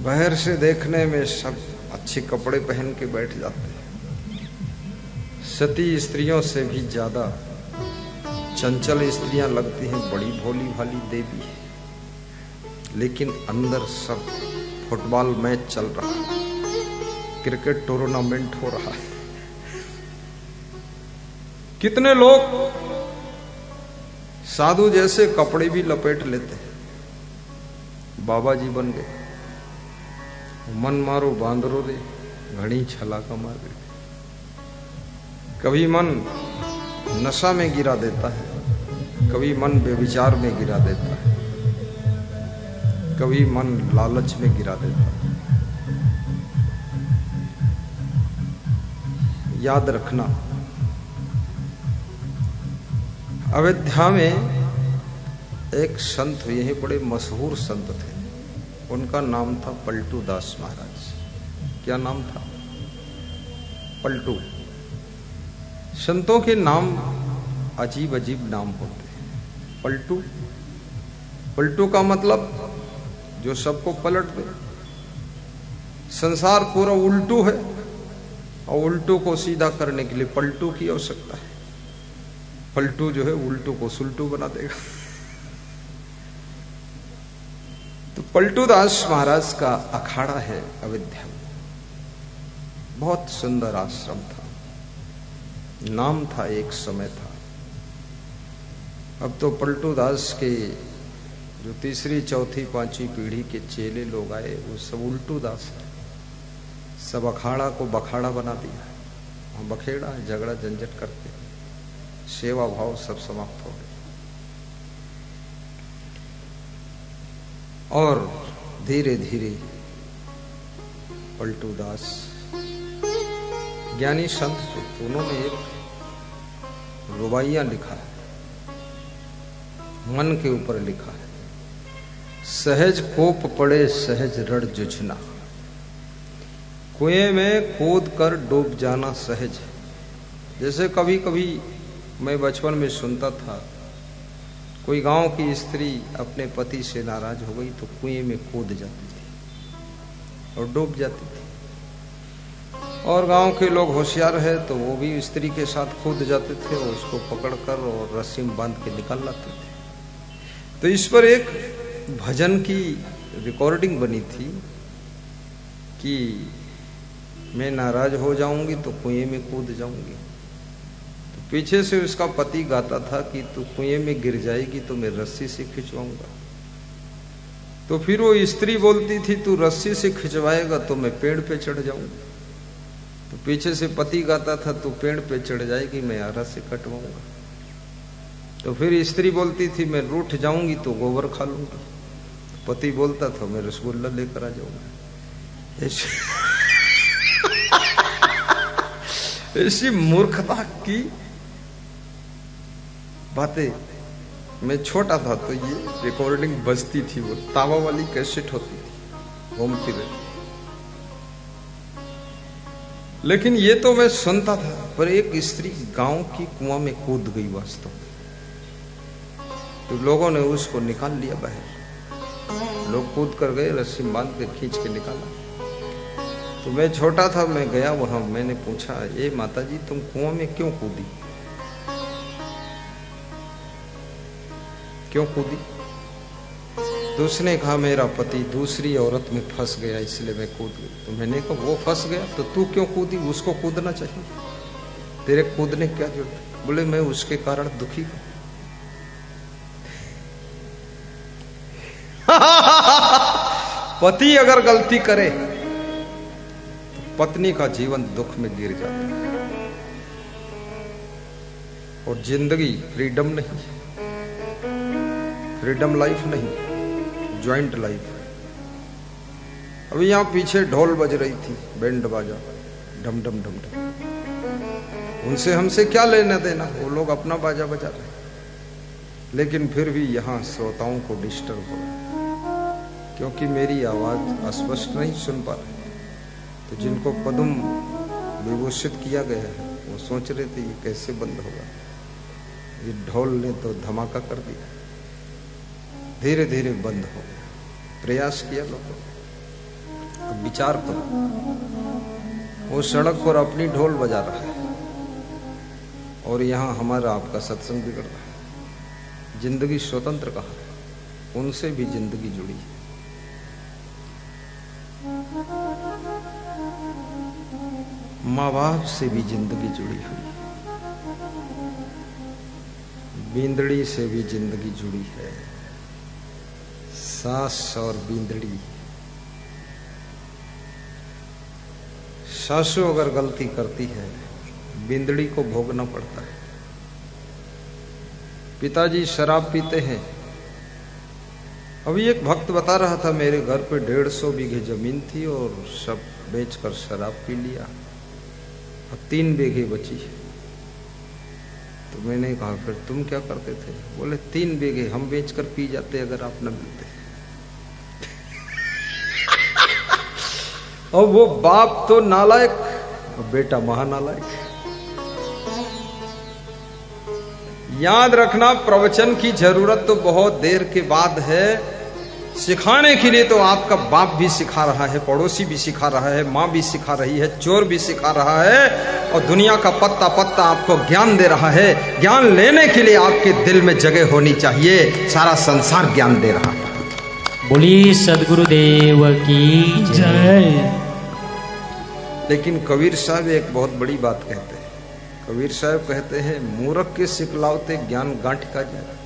बाहर से देखने में सब अच्छे कपड़े पहन के बैठ जाते हैं, सती स्त्रियों से भी ज्यादा चंचल स्त्रियां लगती हैं, बड़ी भोली भाली देवी है, लेकिन अंदर सब फुटबॉल मैच चल रहा है, क्रिकेट टूर्नामेंट हो रहा है। कितने लोग साधु जैसे कपड़े भी लपेट लेते हैं, बाबा जी बन गए, मन मारो बांदरो रे घड़ी छला का मार गए। कभी मन नशा में गिरा देता है, कभी मन बेविचार में गिरा देता है, कभी मन लालच में गिरा देता है। याद रखना, अयोध्या में एक संत, यही बड़े मशहूर संत थे, उनका नाम था पलटू दास महाराज। क्या नाम था? पलटू। संतों के नाम अजीब अजीब नाम होते हैं। पलटू, पलटू का मतलब जो सबको पलट दे। संसार पूरा उल्टू है और उल्टू को सीधा करने के लिए पलटू की आवश्यकता है। पलटू जो है उल्टू को सुल्टू बना देगा। तो पलटू दास महाराज का अखाड़ा है अयोध्या में, बहुत सुंदर आश्रम था, नाम था, एक समय था। अब तो पलटू दास के जो तीसरी चौथी पांचवी पीढ़ी के चेले लोग आए, वो सब उल्टू दास है, सब अखाड़ा को बखाड़ा बना दिया, हम बखेड़ा झगड़ा झंझट करते, सेवा भाव सब समाप्त हो गए। और धीरे धीरे पलटू दास ज्ञानी संत थे, उन्होंने एक रुबाइया लिखा है, मन के ऊपर लिखा है, सहज कोप पड़े सहज रड़ जुझना, कुएं में कूद कर डूब जाना सहज है। जैसे कभी कभी मैं बचपन में सुनता था, कोई गांव की स्त्री अपने पति से नाराज हो गई तो कुएं में कूद जाती थी और डूब जाती थी, और गांव के लोग होशियार है तो वो भी स्त्री के साथ कूद जाते थे और उसको पकड़कर और रस्सी में बांध के निकाल लाते थे। तो इस पर एक भजन की रिकॉर्डिंग बनी थी कि मैं नाराज हो जाऊंगी तो कुएं में कूद जाऊंगी। तो पीछे से उसका पति गाता था कि तू कुएं में गिर जाएगी तो मैं रस्सी से खिंचवाऊंगा। तो फिर वो स्त्री बोलती थी तू रस्सी से खिंचवाएगा तो मैं पेड़ पे चढ़ जाऊंगा। तो पीछे से पति गाता था तू पेड़ पे चढ़ जाएगी मैं आरा से कटवाऊंगा। तो फिर स्त्री बोलती थी मैं रूठ जाऊंगी तो गोबर खा लूंगी। पति बोलता था मैं रसगुल्ला लेकर आ जाऊंगा। ऐसी मूर्खता की बातें। मैं छोटा था तो ये रिकॉर्डिंग बजती थी, वो तावा वाली कैसेट होती थी घूमती रहती। लेकिन ये तो मैं सुनता था, पर एक स्त्री गांव की कुआं में कूद गई वास्तव में, तो लोगों ने उसको निकाल लिया बाहर। लोग कूद कर गए, रस्सी बांध के खींच के निकाला। तो मैं छोटा था, मैं गया वहां, मैंने पूछा ए माता जी तुम कुआं में क्यों कूदी, क्यों कूदी? तो उसने कहा मेरा पति दूसरी औरत में फंस गया इसलिए मैं कूद गई। तो मैंने कहा वो फंस गया तो तू क्यों कूदी? उसको कूदना चाहिए, तेरे कूदने क्या जरूरत? बोले मैं उसके कारण दुखी हूं। पति अगर गलती करे तो पत्नी का जीवन दुख में गिर जाता है। और जिंदगी फ्रीडम नहीं, फ्रीडम लाइफ नहीं, ज्वाइंट लाइफ है। अभी यहां पीछे ढोल बज रही थी, बैंड बाजा, ढम ढम ढम ढम। उनसे हमसे क्या लेना देना, वो लोग अपना बाजा बजा रहे। लेकिन फिर भी यहां श्रोताओं को डिस्टर्ब हो रहा है क्योंकि मेरी आवाज स्पष्ट नहीं सुन पा रहे। तो जिनको पद्म विभूषित किया गया है वो सोच रहे थे ये कैसे बंद होगा, ये ढोल ने तो धमाका कर दिया। धीरे धीरे बंद हो गया, प्रयास किया लोगों ने, अब विचार करो, वो सड़क पर अपनी ढोल बजा रहा है और यहाँ हमारा आपका सत्संग बिगड़ रहा है। जिंदगी स्वतंत्र कहाँ है? उनसे भी जिंदगी जुड़ी है। माँ बाप से भी जिंदगी जुड़ी हुई है, बींदड़ी से भी जिंदगी जुड़ी है। सास और बींदड़ी, सासू अगर गलती करती है बींदड़ी को भोगना पड़ता है। पिताजी शराब पीते हैं। अभी एक भक्त बता रहा था, मेरे घर पे 150 बीघे जमीन थी और सब बेचकर शराब पी लिया, अब 3 बीघे बची है। तो मैंने कहा फिर तुम क्या करते थे? बोले 3 बीघे हम बेचकर पी जाते अगर आप न मिलते। और वो बाप तो नालायक और बेटा महानालायक। याद रखना, प्रवचन की जरूरत तो बहुत देर के बाद है। सिखाने के लिए तो आपका बाप भी सिखा रहा है, पड़ोसी भी सिखा रहा है, माँ भी सिखा रही है, चोर भी सिखा रहा है और दुनिया का पत्ता पत्ता आपको ज्ञान दे रहा है। ज्ञान लेने के लिए आपके दिल में जगह होनी चाहिए। सारा संसार ज्ञान दे रहा है। बोली सद्गुरुदेव की जय। लेकिन कबीर साहब एक बहुत बड़ी बात कहते हैं। कबीर साहब कहते हैं, मूर्ख के सिखलावते ज्ञान गांठ का जाए,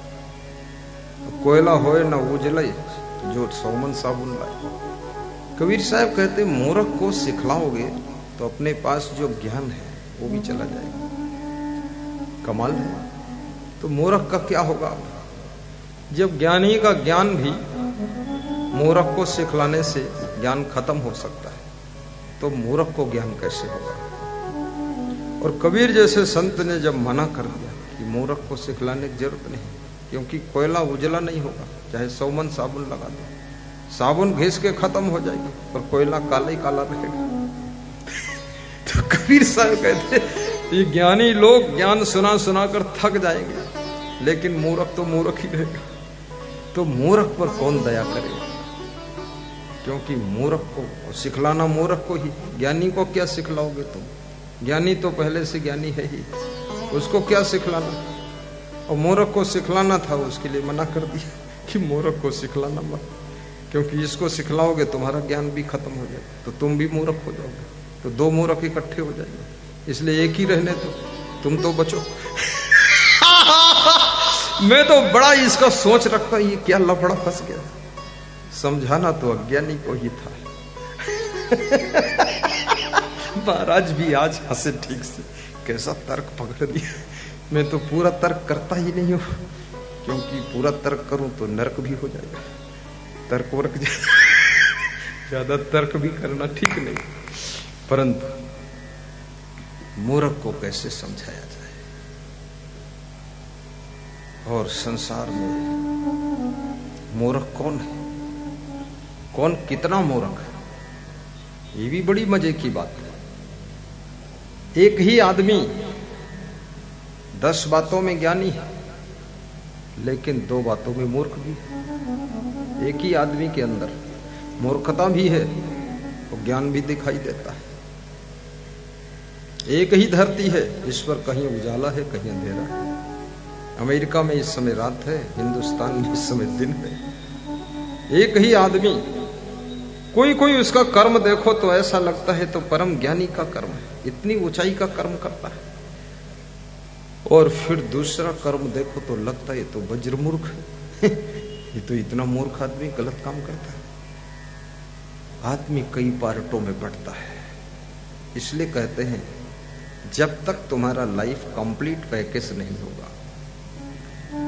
कोयला होए न उजले जो सौमन साबुन लाए। कबीर साहब कहते मूर्ख को सिखलाओगे तो अपने पास जो ज्ञान है वो भी चला जाएगा। कमाल है। तो मूर्ख का क्या होगा? जब ज्ञानी का ज्ञान भी मूर्ख को सिखलाने से ज्ञान खत्म हो सकता है, तो मूर्ख को ज्ञान कैसे होगा? और कबीर जैसे संत ने जब मना कर दिया कि मूर्ख को सिखलाने की जरूरत नहीं, क्योंकि कोयला उजला नहीं होगा, चाहे 100 मन साबुन लगा दो, साबुन घिस के खत्म हो जाएगी पर कोयला काला ही काला रहेगा। तो कबीर साहब कहते ये ज्ञानी लोग ज्ञान सुना सुना कर थक जाएंगे, लेकिन मूर्ख तो मूर्ख ही रहेगा। तो मूर्ख पर कौन दया करेगा? क्योंकि मूर्ख को सिखलाना मूर्ख को ही, ज्ञानी को क्या सिखलाओगे तुम? ज्ञानी तो पहले से ज्ञानी है ही, उसको क्या सिखलाना? और मूर्ख को सिखलाना था, उसके लिए मना कर दिया कि मूर्ख को सिखलाना मत, क्योंकि इसको सिखलाओगे तुम्हारा ज्ञान भी खत्म हो जाएगा, तो तुम भी मूर्ख हो जाओगे, तो 2 मूर्ख इकट्ठे हो जाएंगे। इसलिए एक ही रहने दो, तुम तो बचो। मैं तो बड़ा इसका सोच रखता, ये क्या लफड़ा फंस गया। समझाना तो अज्ञानी को ही था। महाराज भी आज हंसे ठीक से, कैसा तर्क पकड़ दिया। मैं तो पूरा तर्क करता ही नहीं हूं, क्योंकि पूरा तर्क करूं तो नर्क भी हो जाएगा। तर्क वर्क ज्यादा तर्क भी करना ठीक नहीं। परंतु मूर्ख को कैसे समझाया जाए? और संसार में मूर्ख कौन है, कौन कितना मूर्ख है, ये भी बड़ी मजे की बात है। एक ही आदमी 10 बातों में ज्ञानी है, लेकिन 2 बातों में मूर्ख भी है। एक ही आदमी के अंदर मूर्खता भी है और ज्ञान भी दिखाई देता है। एक ही धरती है, इस पर कहीं उजाला है, कहीं अंधेरा है। अमेरिका में इस समय रात है, हिंदुस्तान में इस समय दिन है। एक ही आदमी, कोई कोई उसका कर्म देखो तो ऐसा लगता है तो परम ज्ञानी का कर्म है, इतनी ऊंचाई का कर्म करता है। और फिर दूसरा कर्म देखो तो लगता है तो वज्रमूर्ख है। ये तो इतना मूर्ख आदमी गलत काम करता है। आदमी कई पार्टों में बंटता है। इसलिए कहते हैं जब तक तुम्हारा लाइफ कंप्लीट पैकेज नहीं होगा,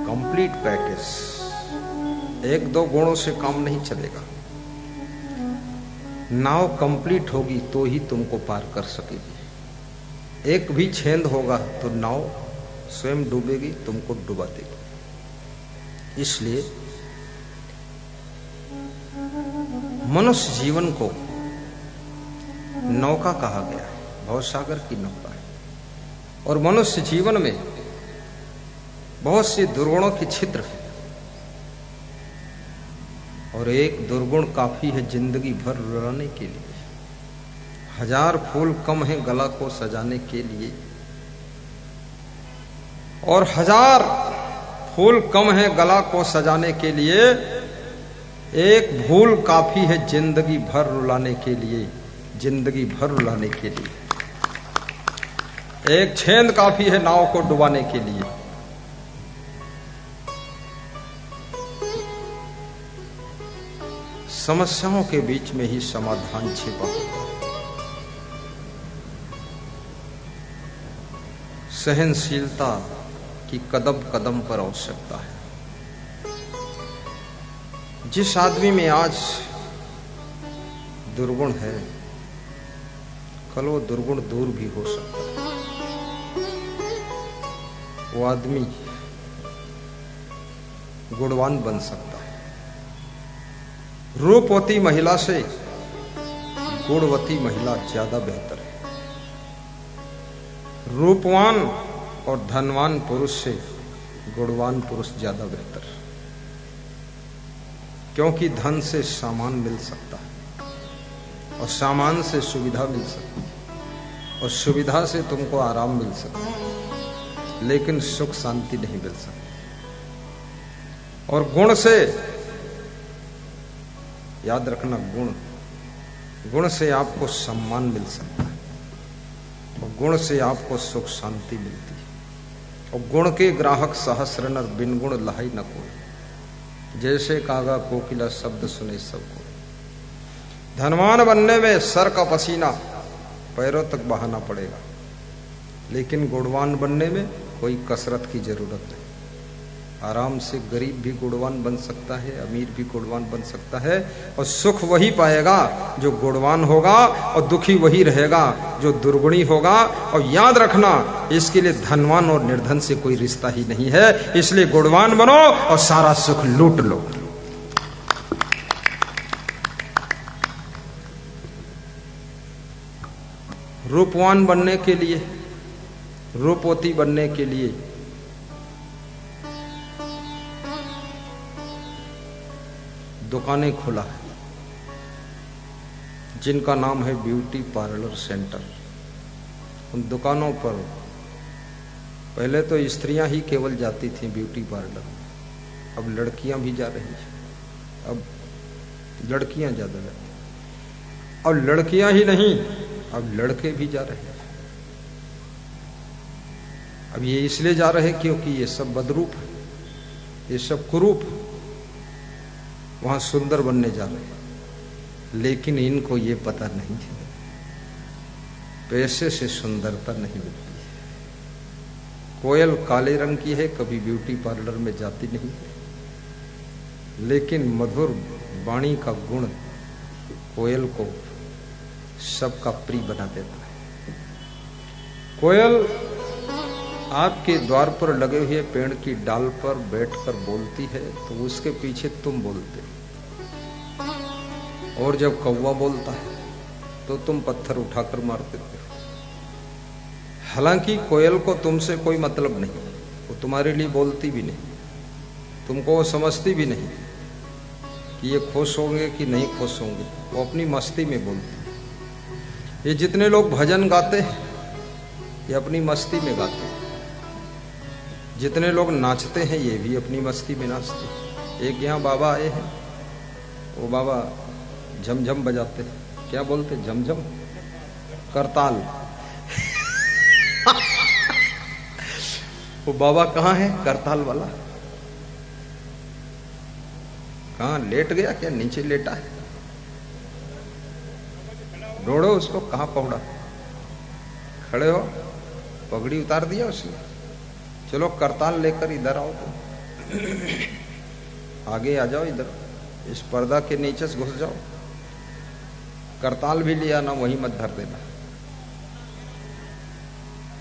कंप्लीट पैकेज, 1-2 गुणों से काम नहीं चलेगा। नाव कंप्लीट होगी तो ही तुमको पार कर सकेगी। एक भी छेद होगा तो नाव स्वयं डूबेगी, तुमको डुबा देगी। इसलिए मनुष्य जीवन को नौका कहा गया है, भवसागर की नौका है। और मनुष्य जीवन में बहुत सी दुर्गुणों की छिद्र है। और एक दुर्गुण काफी है जिंदगी भर रुलाने के लिए। 1000 फूल कम है गला को सजाने के लिए, और 1000 फूल कम है गला को सजाने के लिए, एक भूल काफी है जिंदगी भर रुलाने के लिए, जिंदगी भर रुलाने के लिए। एक छेद काफी है नाव को डुबाने के लिए। समस्याओं के बीच में ही समाधान छिपा होता है। सहनशीलता की कदम कदम पर आवश्यकता है। जिस आदमी में आज दुर्गुण है, कल वो दुर्गुण दूर भी हो सकता है। वो आदमी गुणवान बन सकता है। रूपवती महिला से गुणवती महिला ज्यादा बेहतर है। रूपवान और धनवान पुरुष से गुणवान पुरुष ज्यादा बेहतर, क्योंकि धन से सामान मिल सकता है और सामान से सुविधा मिल सकती है और सुविधा से तुमको आराम मिल सकता है, लेकिन सुख शांति नहीं मिल सकती। और गुण से, याद रखना, गुण से आपको सम्मान मिल सकता है और गुण से आपको सुख शांति मिलती है। और गुण के ग्राहक सहस्र नर, बिन गुण लहाई न कोई। जैसे कागा कोकिला शब्द सुने सबको। धनवान बनने में सर का पसीना पैरों तक बहाना पड़ेगा, लेकिन गुणवान बनने में कोई कसरत की जरूरत नहीं। आराम से गरीब भी गुणवान बन सकता है, अमीर भी गुणवान बन सकता है, और सुख वही पाएगा जो गुणवान होगा, और दुखी वही रहेगा जो दुर्गुणी होगा। और याद रखना, इसके लिए धनवान और निर्धन से कोई रिश्ता ही नहीं है। इसलिए गुणवान बनो और सारा सुख लूट लो। रूपवान बनने के लिए, रूपवती बनने के लिए दुकानें खुला है, जिनका नाम है ब्यूटी पार्लर सेंटर। उन दुकानों पर पहले तो स्त्रियां ही केवल जाती थीं ब्यूटी पार्लर, अब लड़कियां भी जा रही हैं। अब लड़कियां ज्यादा जाती, और लड़कियां ही नहीं, अब लड़के भी जा रहे हैं। अब ये इसलिए जा रहे हैं क्योंकि ये सब बदरूप है, ये सब कुरूप है, वहां सुंदर बनने जा रहे हैं। लेकिन इनको ये पता नहीं है, पैसे से सुंदरता नहीं मिलती है। कोयल काले रंग की है, कभी ब्यूटी पार्लर में जाती नहीं है, लेकिन मधुर वाणी का गुण कोयल को सबका प्रिय बना देता है। कोयल आपके द्वार पर लगे हुए पेड़ की डाल पर बैठकर बोलती है तो उसके पीछे तुम बोलते हो, और जब कौवा बोलता है तो तुम पत्थर उठाकर मार देते हो। हालांकि कोयल को तुमसे कोई मतलब नहीं, वो तुम्हारे लिए बोलती भी नहीं, तुमको वो समझती भी नहीं कि ये खुश होंगे कि नहीं खुश होंगे, वो अपनी मस्ती में बोलती है। ये जितने लोग भजन गाते हैं ये अपनी मस्ती में गाते हैं, जितने लोग नाचते हैं ये भी अपनी मस्ती में नाचते हैं। एक यहाँ बाबा आए हैं, वो बाबा झमझम बजाते हैं, क्या बोलते, झमझम, करताल। वो बाबा कहाँ है करताल वाला? कहाँ लेट गया क्या? नीचे लेटा है, ढूंढो उसको, कहाँ पहुंचा? खड़े हो, पगड़ी उतार दिया उसने। चलो करताल लेकर इधर आओ, तो आगे आ जाओ, इधर इस पर्दा के नीचे से घुस जाओ। करताल भी लिया ना, वहीं मत धर देना।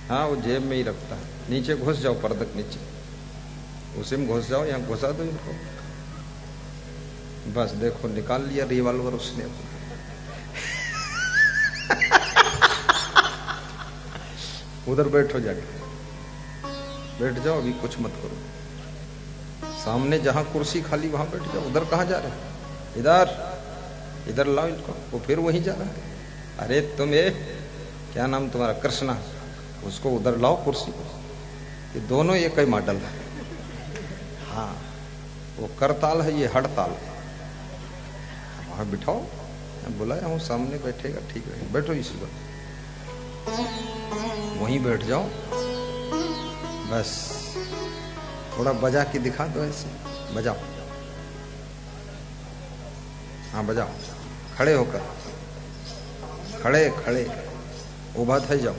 हाँ, वो जेब में ही रखता है, नीचे घुस जाओ, पर्दा के नीचे, उसी में घुस जाओ। यहाँ घुसा दो इनको, बस देखो निकाल लिया रिवॉल्वर उसने। उधर बैठो, जाके बैठ जाओ, अभी कुछ मत करो। सामने जहां कुर्सी खाली वहां बैठ जाओ। उधर कहां जा रहे? इधर इधर लाओ इनको। वो फिर वहीं जा रहा है। अरे तुम ये क्या नाम तुम्हारा, कृष्णा, उसको उधर लाओ कुर्सी पर। ये दोनों एक ही मॉडल है। हाँ, वो करताल है, ये हड़ताल। वहां बिठाओ, बुलाया हूँ, सामने बैठेगा, ठीक है, बैठो इसी पर, वहीं बैठ जाओ बस। थोड़ा बजा के दिखा दो, ऐसे बजाओ। हाँ बजाओ, खड़े होकर, खड़े खड़े, उभा थे जाओ।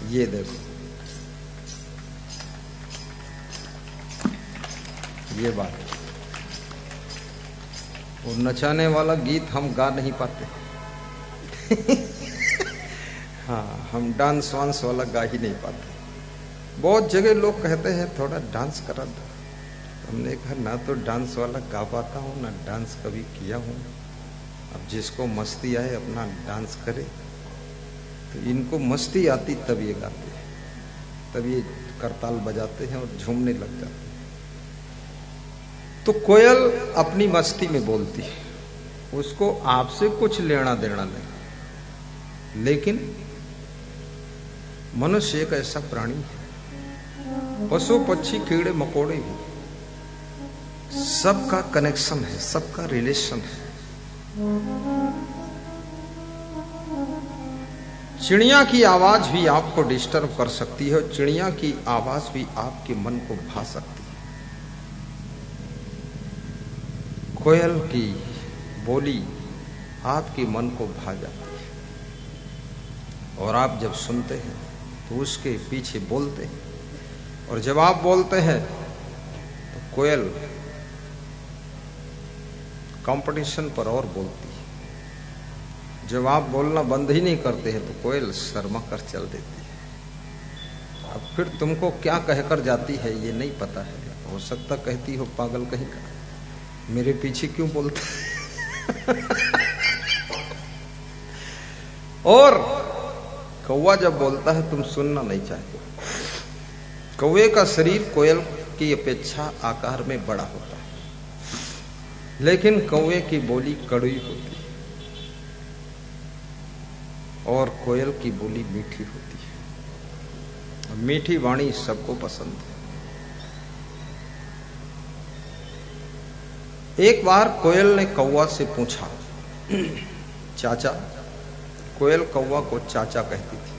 ये देखो, ये बात। वो नचाने वाला गीत हम गा नहीं पाते। हाँ, हम डांस वांस वाला गा ही नहीं पाते। बहुत जगह लोग कहते हैं थोड़ा डांस करा दो। हमने कहा ना तो डांस वाला गा पाता हूँ, ना डांस कभी किया हूँ। अब जिसको मस्ती आए अपना डांस करे। तो इनको मस्ती आती तब ये गाते हैं, तब ये करताल बजाते हैं और झूमने लग जाते हैं। तो कोयल अपनी मस्ती में बोलती है, उसको आपसे कुछ लेना देना नहीं। लेकिन मनुष्य एक ऐसा प्राणी है, पशु पक्षी कीड़े मकोड़े भी, सबका कनेक्शन है, सबका रिलेशन है। चिड़िया की आवाज भी आपको डिस्टर्ब कर सकती है और चिड़िया की आवाज भी आपके मन को भा सकती है। कोयल की बोली आपके मन को भा जाती है और आप जब सुनते हैं तो उसके पीछे बोलते हैं। और जब आप बोलते हैं तो कोयल कंपटीशन पर और बोलती है। जब आप बोलना बंद ही नहीं करते हैं तो कोयल शर्मा कर चल देती है। अब फिर तुमको क्या कहकर जाती है ये नहीं पता है। हो सकता कहती हो पागल कहीं का, मेरे पीछे क्यों बोलते। और कौवा जब बोलता है तुम सुनना नहीं चाहते। कौवे का शरीर कोयल की अपेक्षा आकार में बड़ा होता है, लेकिन कौवे की बोली कड़वी होती है और कोयल की बोली मीठी होती है। मीठी वाणी सबको पसंद है। एक बार कोयल ने कौवा से पूछा, चाचा, कोयल कौवा को चाचा कहती थी,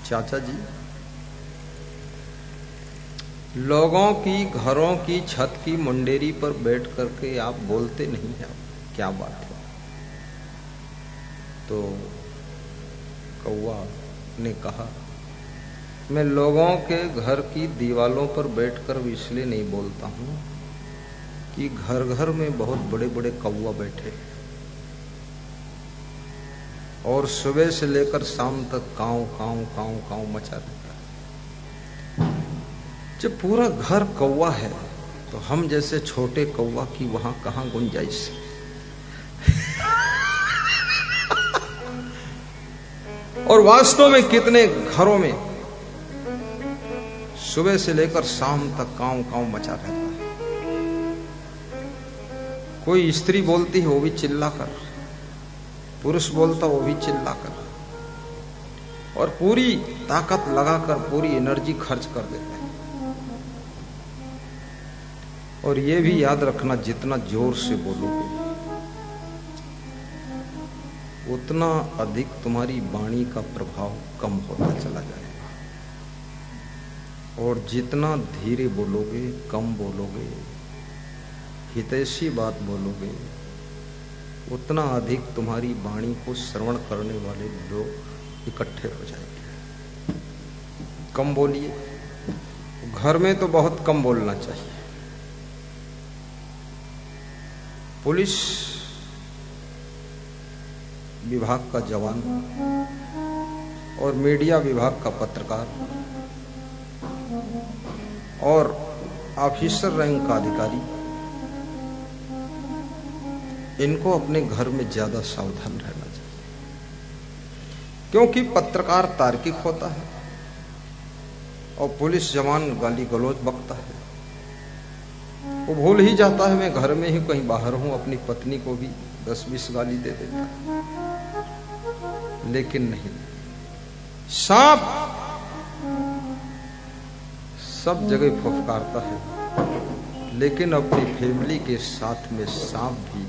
चाचा जी, लोगों की घरों की छत की मुंडेरी पर बैठ करके आप बोलते नहीं हैं, क्या बात है। तो कौवा ने कहा, मैं लोगों के घर की दीवालों पर बैठकर इसलिए नहीं बोलता हूं कि घर घर में बहुत बड़े बड़े कौवा बैठे और सुबह से लेकर शाम तक काऊ काऊ काऊ काऊ मचा रहता है। जब पूरा घर कौवा है तो हम जैसे छोटे कौवा की वहां कहां गुंजाइश। और वास्तव में कितने घरों में सुबह से लेकर शाम तक काऊ काऊ मचा रहता है। कोई स्त्री बोलती है वो भी चिल्लाकर, पुरुष बोलता वो भी चिल्लाकर, और पूरी ताकत लगाकर पूरी एनर्जी खर्च कर देते हैं। और ये भी याद रखना, जितना जोर से बोलोगे उतना अधिक तुम्हारी वाणी का प्रभाव कम होता चला जाएगा, और जितना धीरे बोलोगे, कम बोलोगे, हितैषी बात बोलोगे, उतना अधिक तुम्हारी वाणी को श्रवण करने वाले लोग इकट्ठे हो जाएंगे। कम बोलिए। घर में तो बहुत कम बोलना चाहिए। पुलिस विभाग का जवान और मीडिया विभाग का पत्रकार और ऑफिसर रैंक का अधिकारी, इनको अपने घर में ज्यादा सावधान रहना चाहिए, क्योंकि पत्रकार तार्किक होता है और पुलिस जवान गाली गलौज बकता है। वो भूल ही जाता है मैं घर में ही कहीं बाहर हूं, अपनी पत्नी को भी 10-20 गाली दे देता है। लेकिन नहीं, सांप सब जगह फुफकारता है, लेकिन अपनी फैमिली के साथ में सांप भी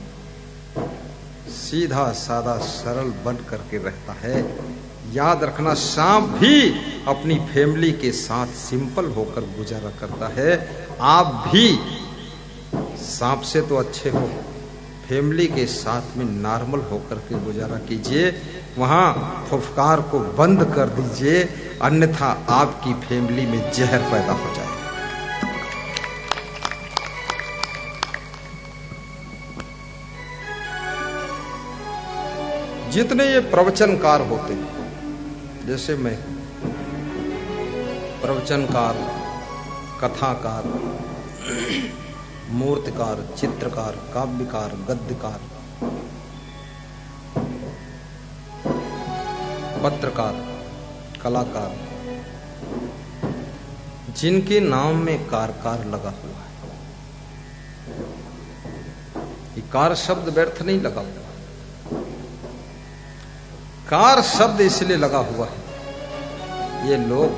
सीधा सादा सरल बन करके रहता है। याद रखना, सांप भी अपनी फैमिली के साथ सिंपल होकर गुजारा करता है। आप भी सांप से तो अच्छे हो, फैमिली के साथ में नॉर्मल होकर के गुजारा कीजिए। वहां फुफकार को बंद कर दीजिए, अन्यथा आपकी फैमिली में जहर पैदा हो जाएगा। जितने ये प्रवचनकार होते हैं, जैसे मैं प्रवचनकार, कथाकार, मूर्तिकार, चित्रकार, काव्यकार, गद्यकार, पत्रकार, कलाकार, जिनके नाम में कार लगा हुआ है, ये कार शब्द व्यर्थ नहीं लगा हुआ। कार शब्द इसलिए लगा हुआ है, ये लोग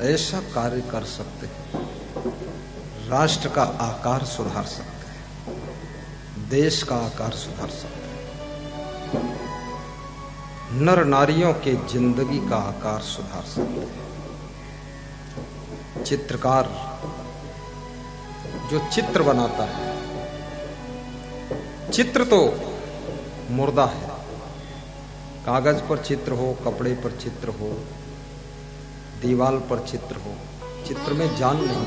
ऐसा कार्य कर सकते हैं, राष्ट्र का आकार सुधार सकते हैं, देश का आकार सुधार सकते हैं, नर नारियों के जिंदगी का आकार सुधार सकते हैं। चित्रकार जो चित्र बनाता है, चित्र तो मुर्दा है, कागज पर चित्र हो, कपड़े पर चित्र हो, दीवार पर चित्र हो, चित्र में जान नहीं,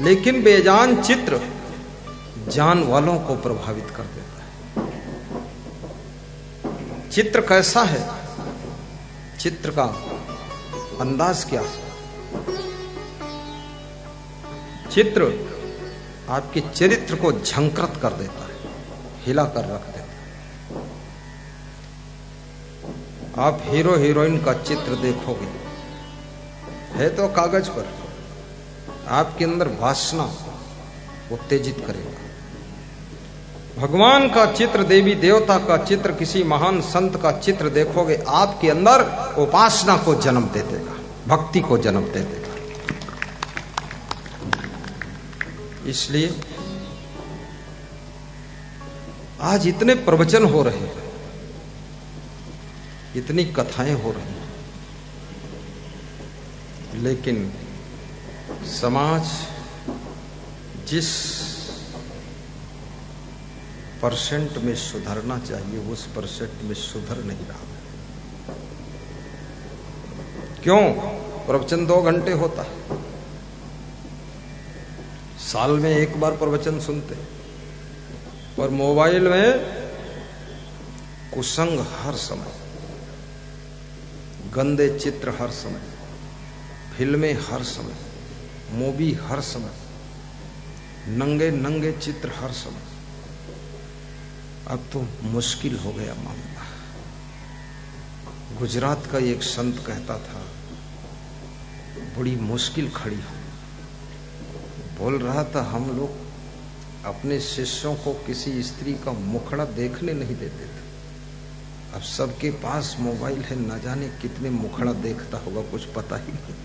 लेकिन बेजान चित्र जान वालों को प्रभावित कर देता है। चित्र कैसा है, चित्र का अंदाज क्या है? चित्र आपके चरित्र को झंकृत कर देता है, हिला कर रख देता है। आप हीरो हीरोइन का चित्र देखोगे, है तो कागज पर, आपके अंदर वासना उत्तेजित करेगा। भगवान का चित्र, देवी देवता का चित्र, किसी महान संत का चित्र देखोगे, आपके अंदर उपासना को जन्म दे देगा, भक्ति को जन्म दे देगा। इसलिए आज इतने प्रवचन हो रहे हैं, इतनी कथाएं हो रही हैं, लेकिन समाज जिस परसेंट में सुधरना चाहिए उस परसेंट में सुधर नहीं रहा। क्यों? प्रवचन 2 घंटे होता है, साल में एक बार प्रवचन सुनते, और मोबाइल में कुसंग हर समय, गंदे चित्र हर समय, फिल्में हर समय, मूवी हर समय, नंगे नंगे चित्र हर समय। अब तो मुश्किल हो गया मामला। गुजरात का एक संत कहता था, बड़ी मुश्किल खड़ी हो। बोल रहा था, हम लोग अपने शिष्यों को किसी स्त्री का मुखड़ा देखने नहीं देते थे, अब सबके पास मोबाइल है, न जाने कितने मुखड़ा देखता होगा, कुछ पता ही नहीं।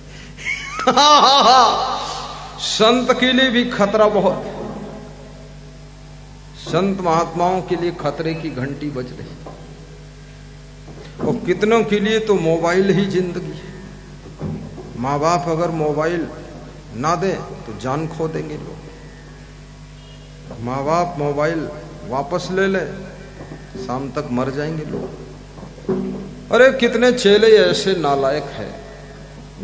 संत के लिए भी खतरा बहुत, संत महात्माओं के लिए खतरे की घंटी बज रही, और कितनों के लिए तो मोबाइल ही जिंदगी है। माँ बाप अगर मोबाइल ना दे तो जान खो देंगे लोग। माँ बाप मोबाइल वापस ले ले, शाम तक मर जाएंगे लोग। अरे कितने चेले ऐसे नालायक है,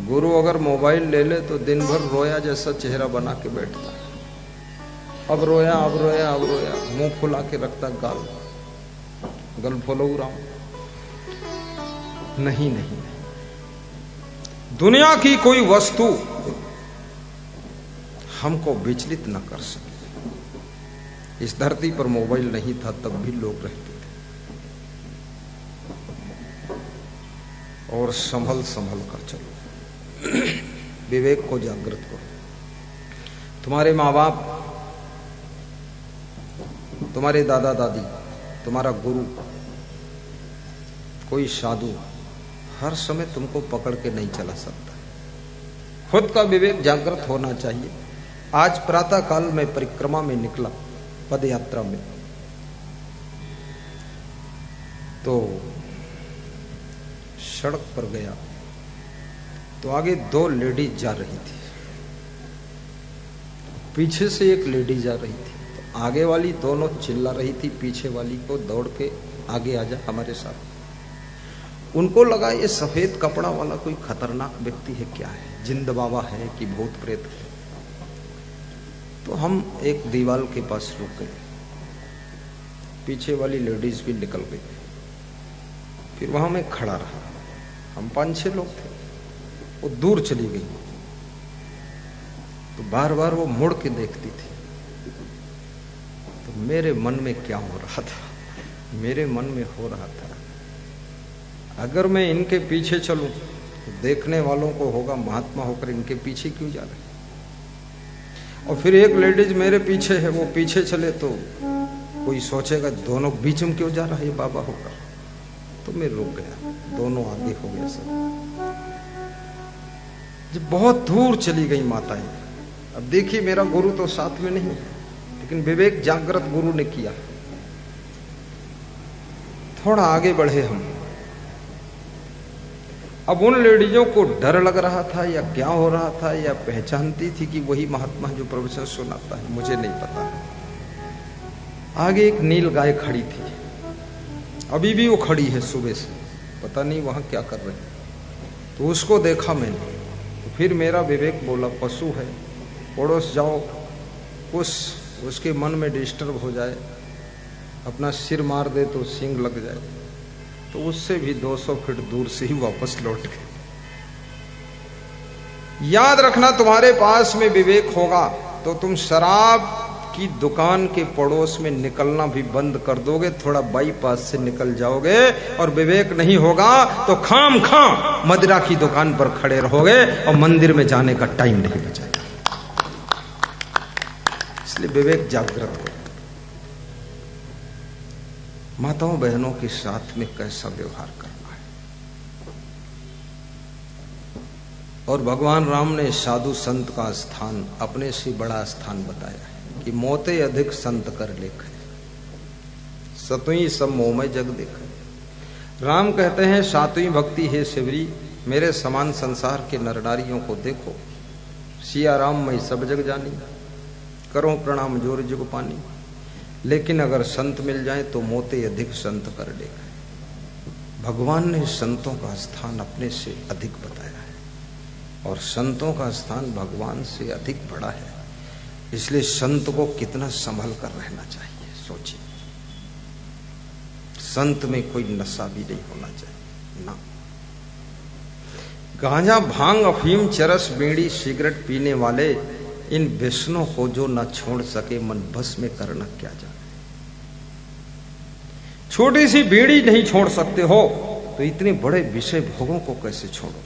गुरु अगर मोबाइल ले ले तो दिन भर रोया जैसा चेहरा बना के बैठता है, अब रोया अब रोया अब रोया, मुंह फुला के रखता, गल फुलो राम। नहीं नहीं, दुनिया की कोई वस्तु हमको विचलित न कर सके। इस धरती पर मोबाइल नहीं था तब भी लोग रहते थे, और संभल संभल कर चलो, विवेक को जागृत करो। तुम्हारे माँ बाप, तुम्हारे दादा दादी, तुम्हारा गुरु, कोई साधु हर समय तुमको पकड़ के नहीं चला सकता। खुद का विवेक जागृत होना चाहिए। आज प्रातः काल में परिक्रमा में निकला, पद यात्रा में, तो सड़क पर गया तो आगे 2 लेडीज जा रही थी, पीछे से एक लेडी जा रही थी। तो आगे वाली दोनों चिल्ला रही थी पीछे वाली को, दौड़ के आगे आ जा हमारे साथ। उनको लगा ये सफेद कपड़ा वाला कोई खतरनाक व्यक्ति है, क्या है, जिंद बाबा है कि भूत प्रेत है। तो हम एक दीवार के पास रुक गए, पीछे वाली लेडीज भी निकल गई। फिर वहां मैं खड़ा रहा, हम 5-6 लोग थे, वो दूर चली गई। तो बार बार वो मुड़ के देखती थी। तो मेरे मन में क्या हो रहा था, मेरे मन में हो रहा था अगर मैं इनके पीछे चलूं तो देखने वालों को होगा महात्मा होकर इनके पीछे क्यों जा रहे। और फिर एक लेडीज मेरे पीछे है, वो पीछे चले तो कोई सोचेगा दोनों बीच में क्यों जा रहा है, ये बाबा होगा। तो मैं रुक गया, दोनों आगे हो गए सब। जब बहुत दूर चली गई माताएं, अब देखिए मेरा गुरु तो साथ में नहीं, लेकिन विवेक जागृत गुरु ने किया। थोड़ा आगे बढ़े हम। अब उन लेडीजों को डर लग रहा था या क्या हो रहा था, या पहचानती थी कि वही महात्मा जो प्रवचन सुनाता है, मुझे नहीं पता। आगे एक नील गाय खड़ी थी, अभी भी वो खड़ी है सुबह से, पता नहीं वहां क्या कर रही। तो उसको देखा मैंने, तो फिर मेरा विवेक बोला पशु है, पड़ोस जाओ, उसके मन में डिस्टर्ब हो जाए, अपना सिर मार दे तो सींग लग जाए। तो उससे भी 200 फीट दूर से ही वापस लौट गए। याद रखना, तुम्हारे पास में विवेक होगा तो तुम शराब की दुकान के पड़ोस में निकलना भी बंद कर दोगे, थोड़ा बाईपास से निकल जाओगे। और विवेक नहीं होगा तो खाम खाम मदिरा की दुकान पर खड़े रहोगे और मंदिर में जाने का टाइम नहीं बचेगा। इसलिए विवेक जागृत करो। माताओं बहनों के साथ में कैसा व्यवहार करना है। और भगवान राम ने साधु संत का स्थान अपने से बड़ा स्थान बताया है कि मोते अधिक संत कर लेखे, सतुई सब मोहमय जग देखे। राम कहते हैं सातवीं भक्ति है शिवरी, मेरे समान संसार के नर नारियों को देखो। सिया राम मैं सब जग जानी, करो प्रणाम जोर जुग पानी। लेकिन अगर संत मिल जाए तो मोते अधिक संत कर लेगा। भगवान ने संतों का स्थान अपने से अधिक बताया है, और संतों का स्थान भगवान से अधिक बड़ा है। इसलिए संत को कितना संभल कर रहना चाहिए, सोचिए। संत में कोई नशा भी नहीं होना चाहिए ना। गांजा, भांग, अफीम, चरस, बीड़ी, सिगरेट पीने वाले इन व्यसनों को जो न छोड़ सके, मन बस में करना क्या जाने। छोटी सी बीड़ी नहीं छोड़ सकते हो तो इतने बड़े विषय भोगों को कैसे छोड़ो।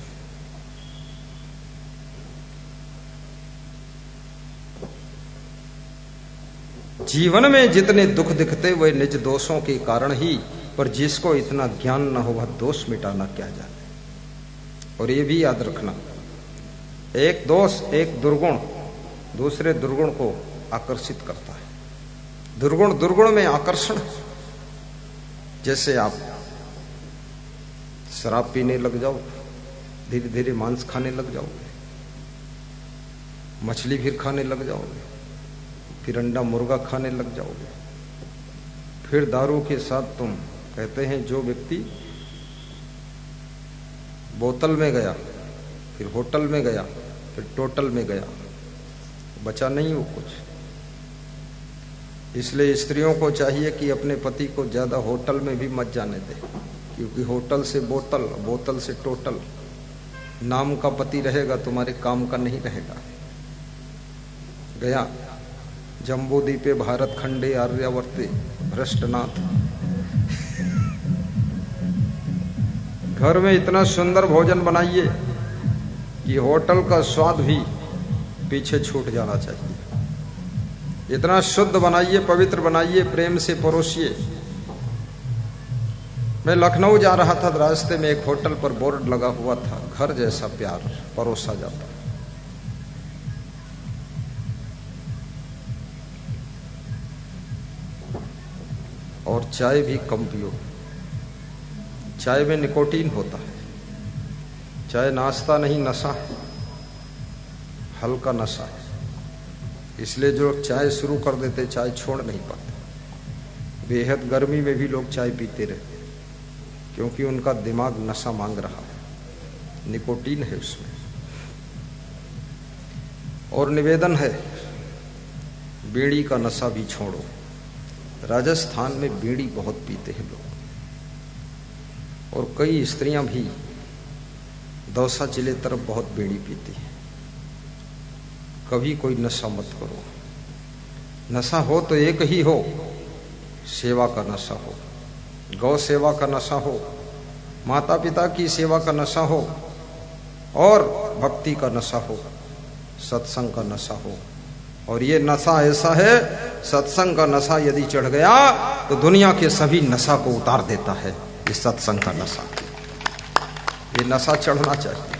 जीवन में जितने दुख दिखते वे निज दोषों के कारण ही, पर जिसको इतना ज्ञान न हो वह दोष मिटाना क्या जाने। और ये भी याद रखना, एक दोष, एक दुर्गुण दूसरे दुर्गुण को आकर्षित करता है। दुर्गुण दुर्गुण में आकर्षण। जैसे आप शराब पीने लग जाओ, धीरे धीरे मांस खाने लग जाओगे, मछली फिर खाने लग जाओगे, फिर अंडा मुर्गा खाने लग जाओगे, फिर दारू के साथ तुम, कहते हैं जो व्यक्ति बोतल में गया, फिर होटल में गया, फिर टोटल में गया, बचा नहीं वो कुछ। इसलिए स्त्रियों को चाहिए कि अपने पति को ज्यादा होटल में भी मत जाने दे, क्योंकि होटल से बोतल, बोतल से टोटल। नाम का पति रहेगा, तुम्हारे काम का नहीं रहेगा। गया जम्बूद्वीपे भारत खंडे आर्यावर्ते भ्रष्टनाथ। घर में इतना सुंदर भोजन बनाइए कि होटल का स्वाद भी पीछे छूट जाना चाहिए। इतना शुद्ध बनाइए, पवित्र बनाइए, प्रेम से परोसिए। मैं लखनऊ जा रहा था, रास्ते में एक होटल पर बोर्ड लगा हुआ था, घर जैसा प्यार परोसा जाता। और चाय भी कम पियो, चाय में निकोटीन होता है। चाय नाश्ता नहीं, नशा है, हल्का नशा है। इसलिए जो चाय शुरू कर देते चाय छोड़ नहीं पाते। बेहद गर्मी में भी लोग चाय पीते रहते, क्योंकि उनका दिमाग नशा मांग रहा है, निकोटीन है उसमें। और निवेदन है, बीड़ी का नशा भी छोड़ो। राजस्थान में बीड़ी बहुत पीते हैं लोग, और कई स्त्रियां भी दौसा जिले तरफ बहुत बीड़ी पीती हैं। कभी कोई नशा मत करो। नशा हो तो एक ही हो, सेवा का नशा हो, गौ सेवा का नशा हो, माता पिता की सेवा का नशा हो, और भक्ति का नशा हो, सत्संग का नशा हो। और ये नशा ऐसा है, सत्संग का नशा यदि चढ़ गया तो दुनिया के सभी नशा को उतार देता है। ये सत्संग का नशा, ये नशा चढ़ना चाहिए।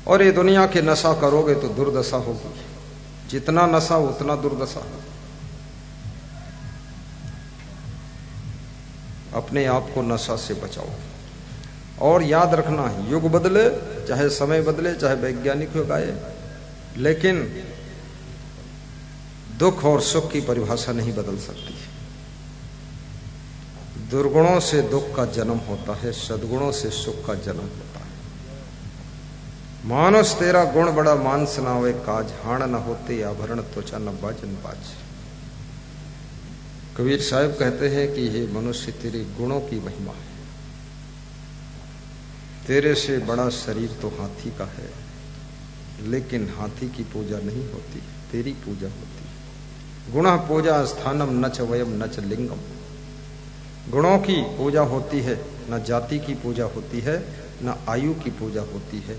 और ये दुनिया के नशा करोगे तो दुर्दशा होगी। जितना नशा उतना दुर्दशा। अपने आप को नशा से बचाओ। और याद रखना, युग बदले, चाहे समय बदले, चाहे वैज्ञानिक युग आए, लेकिन दुख और सुख की परिभाषा नहीं बदल सकती। दुर्गुणों से दुख का जन्म होता है, सद्गुणों से सुख का जन्म होता है। मानस तेरा गुण बड़ा, मानस ना होए काज, हाण न होते आभरण त्वचा न बाजन बाज। कबीर साहब कहते हैं कि हे मनुष्य, तेरे गुणों की महिमा है। तेरे से बड़ा शरीर तो हाथी का है, लेकिन हाथी की पूजा नहीं होती, तेरी पूजा होती है। गुणः पूजा स्थानम नच वयम नच लिंगम। गुणों की पूजा होती है, न जाति की पूजा होती है, न आयु की पूजा होती है।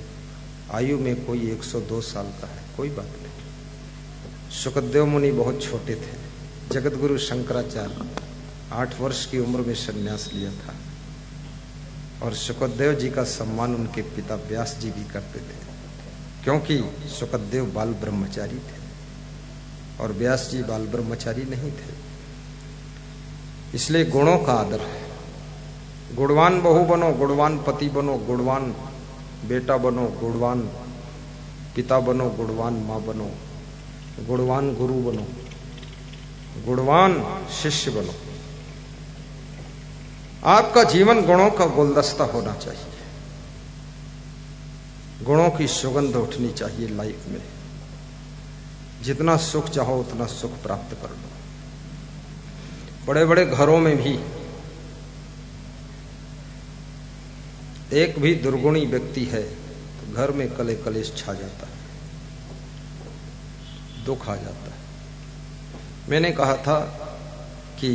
आयु में कोई 102 साल का है, कोई बात नहीं। सुखदेव मुनि बहुत छोटे थे। जगत गुरु शंकराचार्य 8 वर्ष की उम्र में संन्यास लिया था, और सुखदेव जी का सम्मान उनके पिता व्यास जी भी करते थे, क्योंकि सुखदेव बाल ब्रह्मचारी थे और व्यास जी बाल ब्रह्मचारी नहीं थे। इसलिए गुणों का आदर है। गुणवान बहू बनो, गुणवान पति बनो, गुणवान बेटा बनो, गुणवान पिता बनो, गुणवान माँ बनो, गुणवान गुरु बनो, गुणवान शिष्य बनो। आपका जीवन गुणों का गुलदस्ता होना चाहिए। गुणों की सुगंध उठनी चाहिए लाइफ में। जितना सुख चाहो उतना सुख प्राप्त कर लो। बड़े बड़े घरों में भी एक भी दुर्गुणी व्यक्ति है तो घर में कले कलेश छा जाता है, दुख आ जाता है। मैंने कहा था कि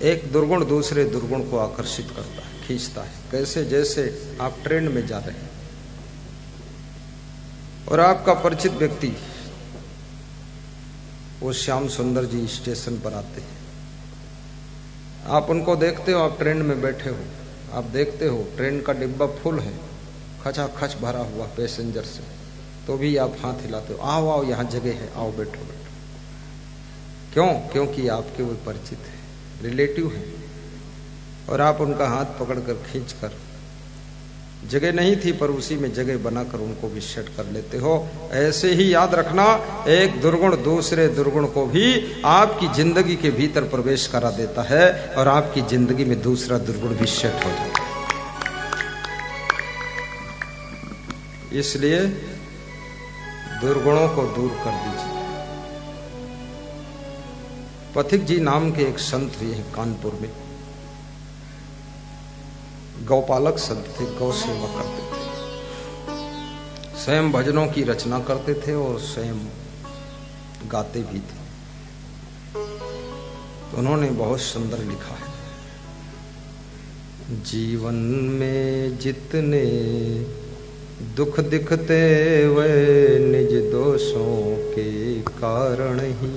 एक दुर्गुण दूसरे दुर्गुण को आकर्षित करता है, खींचता है। कैसे? जैसे आप ट्रेन में जा रहे हैं और आपका परिचित व्यक्ति, वो श्याम सुंदर जी स्टेशन पर आते हैं। आप उनको देखते हो, आप ट्रेन में बैठे हो, आप देखते हो ट्रेन का डिब्बा फुल है, खचाखच भरा हुआ पैसेंजर से, तो भी आप हाथ हिलाते हो, आओ आओ यहाँ जगह है, आओ बैठो बैठो। क्यों? क्योंकि आपके वो परिचित है, रिलेटिव है, और आप उनका हाथ पकड़कर खींचकर, जगह नहीं थी पर उसी में जगह बनाकर उनको भी सेट कर लेते हो। ऐसे ही याद रखना, एक दुर्गुण दूसरे दुर्गुण को भी आपकी जिंदगी के भीतर प्रवेश करा देता है और आपकी जिंदगी में दूसरा दुर्गुण भी सेट हो जाता है। इसलिए दुर्गुणों को दूर कर दीजिए। पथिक जी नाम के एक संत हुए हैं कानपुर में, गौपालक संत थे, गौ सेवा करते थे, स्वयं भजनों की रचना करते थे और स्वयं गाते भी थे। तो उन्होंने बहुत सुंदर लिखा है, जीवन में जितने दुख दिखते वे निज दोषों के कारण ही।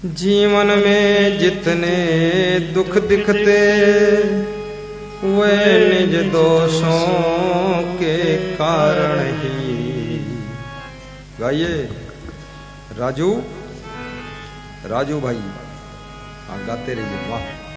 जीवन में जितने दुख दिखते वे निज दोषों के कारण ही। गाइए राजू, राजू भाई, हाँ गाते रहिए। वाह।